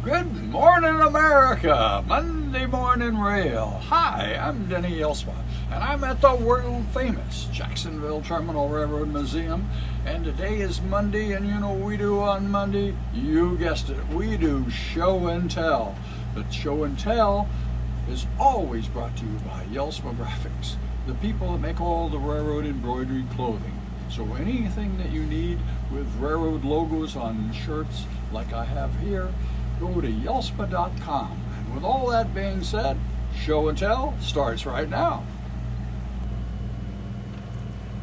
Good morning, America! Monday Morning Rail. Hi, I'm Denny Jelsma, and I'm at the world-famous Jacksonville Terminal Railroad Museum. And today is Monday, and you know what we do on Monday? You guessed it, we do show and tell. But show and tell is always brought to you by Jelsma Graphics, the people that make all the railroad embroidery clothing. So anything that you need with railroad logos on shirts like I have here, go to jelsma.com. And with all that being said, show and tell starts right now.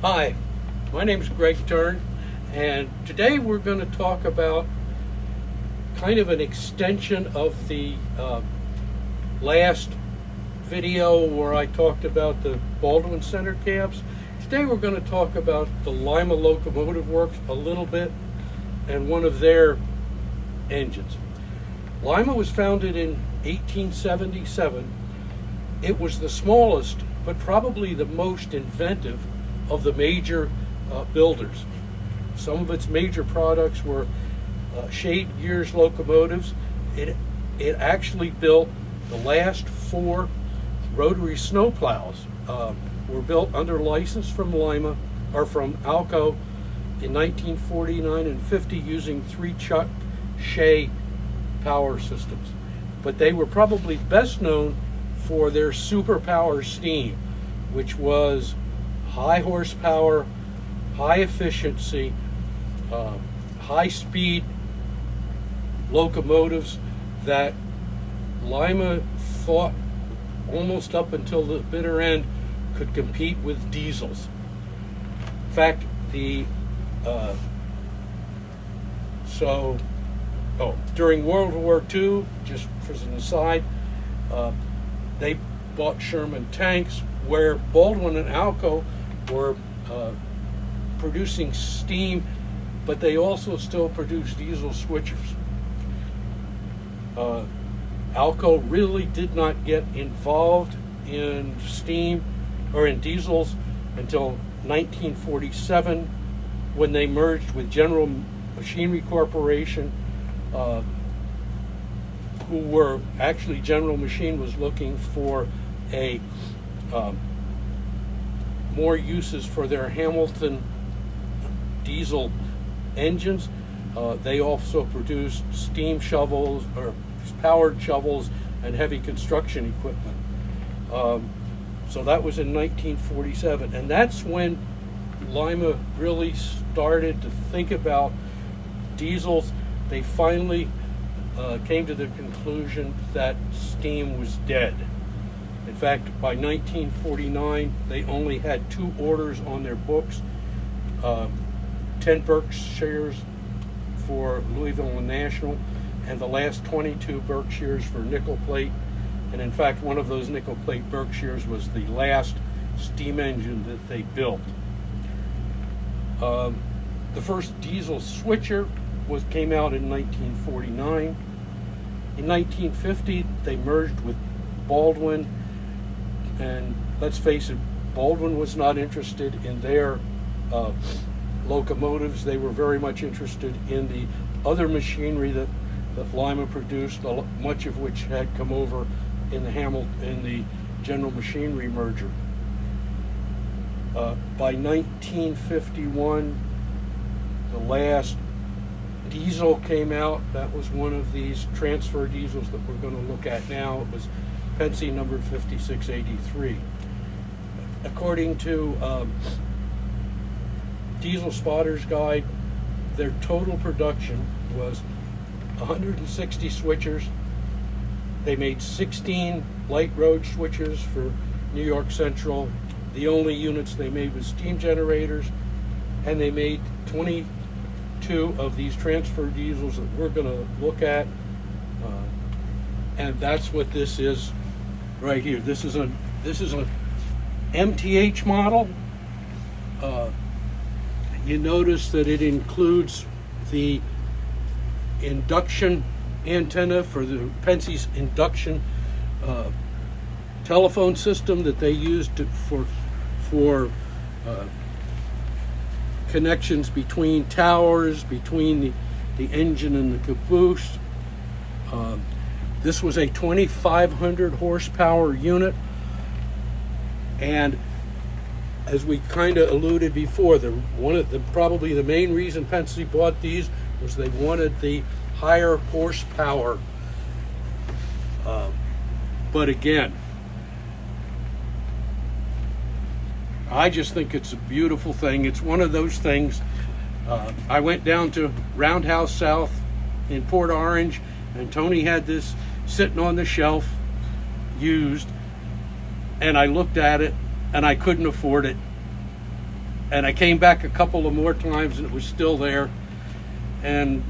Hi, my name is Greg Turn, and today we're going to talk about kind of an extension of the last video where I talked about the Baldwin Center cabs. Today we're going to talk about the Lima Locomotive Works a little bit and one of their engines. Lima was founded in 1877. It was the smallest, but probably the most inventive of the major builders. Some of its major products were shade gears locomotives. It actually built the last 4 rotary snowplows. Were built under license from Lima or from Alco in 1949 and 50 using 3-chuck Shay power systems. But they were probably best known for their superpower steam, which was high horsepower, high efficiency, high speed locomotives that Lima thought almost up until the bitter end could compete with diesels. In fact, during World War II, just as an aside, they bought Sherman tanks where Baldwin and Alco were producing steam, but they also still produced diesel switchers. Alco really did not get involved in steam or in diesels until 1947 when they merged with General Machinery Corporation, who were actually, General Machine was looking for a more uses for their Hamilton diesel engines. They also produced steam shovels or powered shovels and heavy construction equipment. So that was in 1947, and that's when Lima really started to think about diesels. They finally came to the conclusion that steam was dead. In fact, by 1949, they only had 2 orders on their books, 10 Berkshires for Louisville and National, and the last 22 Berkshires for nickel plate. And in fact, one of those nickel plate Berkshires was the last steam engine that they built. The first diesel switcher came out in 1949. In 1950, they merged with Baldwin, and let's face it, Baldwin was not interested in their locomotives. They were very much interested in the other machinery that Lima produced, much of which had come over in the General Machinery merger. By 1951, the last diesel came out. That was one of these transfer diesels that we're going to look at now. It was Pensy number 5683. According to Diesel Spotter's Guide, their total production was 160 switchers. They made 16 light road switchers for New York Central. The only units they made was steam generators, and they made 22 of these transfer diesels that we're going to look at, and that's what this is right here. This is an MTH model. You notice that it includes the induction antenna for the Pensy's induction telephone system that they used for connections between towers, between the engine and the caboose. This was a 2,500 horsepower unit, and as we kind of alluded before, probably the main reason Penske bought these was they wanted the higher horsepower. But again, I just think it's a beautiful thing. It's one of those things. I went down to Roundhouse South in Port Orange, and Tony had this sitting on the shelf, used, and I looked at it, and I couldn't afford it. And I came back a couple of more times, and it was still there. And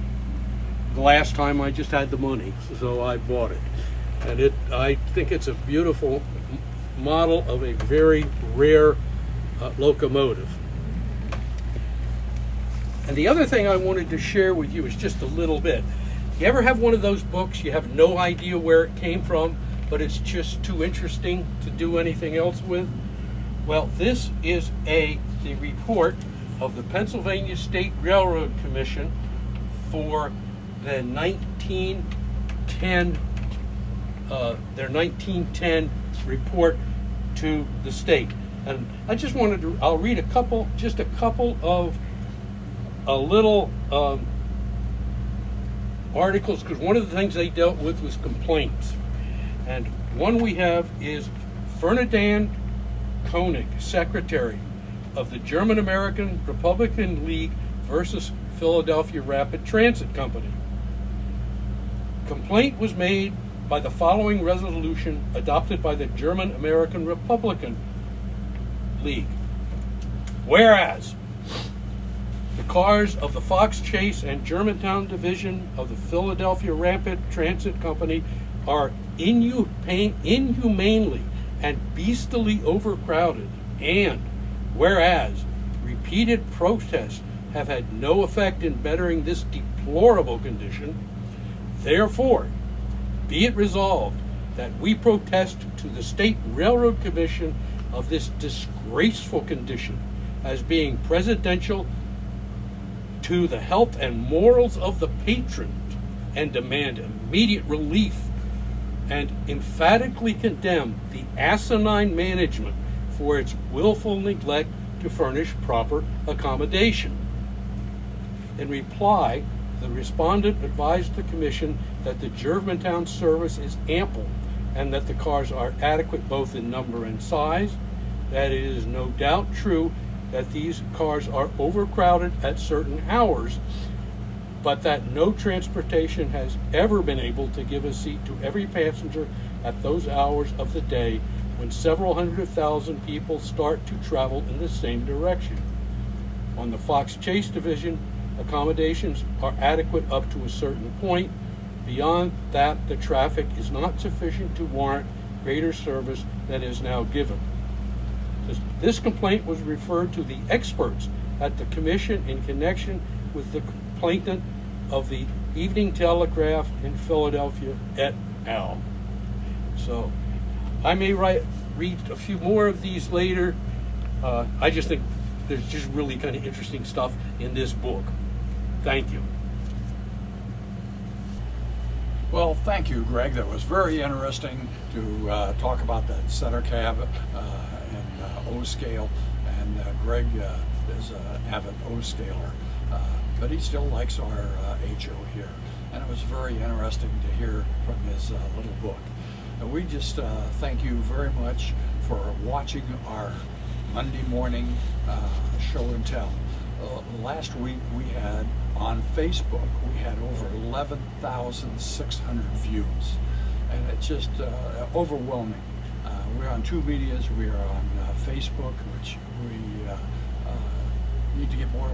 the last time I just had the money, so I bought it. And I think it's a beautiful model of a very rare locomotive. And the other thing I wanted to share with you is just a little bit. You ever have one of those books, you have no idea where it came from, but it's just too interesting to do anything else with? Well, this is the report of the Pennsylvania State Railroad Commission for the 1910 their 1910 report to the state. And I just wanted to, I'll read a couple of little articles, because one of the things they dealt with was complaints. And one we have is Ferdinand Koenig, secretary of the German American Republican League versus Philadelphia Rapid Transit Company. Complaint was made by the following resolution adopted by the German American Republican League. Whereas the cars of the Fox Chase and Germantown division of the Philadelphia Rapid Transit Company are inhumanely and beastily overcrowded, and whereas repeated protests have had no effect in bettering this deplorable condition, therefore be it resolved that we protest to the State Railroad Commission of this disgraceful condition as being presidential to the health and morals of the patrons, and demand immediate relief, and emphatically condemn the asinine management for its willful neglect to furnish proper accommodation. In reply, the respondent advised the Commission that the Germantown service is ample and that the cars are adequate both in number and size, that it is no doubt true that these cars are overcrowded at certain hours, but that no transportation has ever been able to give a seat to every passenger at those hours of the day when several 100,000 people start to travel in the same direction. On the Fox Chase division, accommodations are adequate up to a certain point. Beyond that, the traffic is not sufficient to warrant greater service than is now given. This complaint was referred to the experts at the Commission in connection with the complainant of the Evening Telegraph in Philadelphia et al. So I may read a few more of these later. I just think there's just really kind of interesting stuff in this book. Thank you. Well, thank you, Greg. That was very interesting to talk about that center cab and O-scale. And Greg is an avid O-scaler, but he still likes our HO here. And it was very interesting to hear from his little book. And we just thank you very much for watching our Monday morning show and tell. Last week we had on Facebook, we had over 11,600 views, and it's just overwhelming. We're on two medias. We are on Facebook, which we need to get more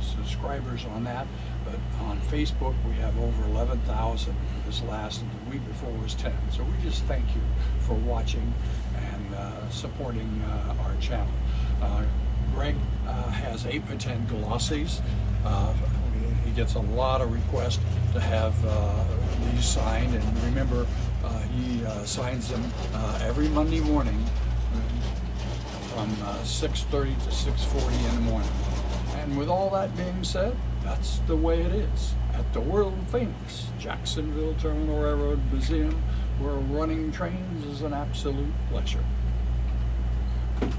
subscribers on that, but on Facebook we have over 11,000 this last, and the week before was 10. So we just thank you for watching and supporting our channel. Greg has 8x10 glossies. He gets a lot of requests to have these signed, and remember, he signs them every Monday morning from 6:30 to 6:40 in the morning. And with all that being said, That's the way it is at the world famous Jacksonville Terminal Railroad Museum, where running trains is an absolute pleasure.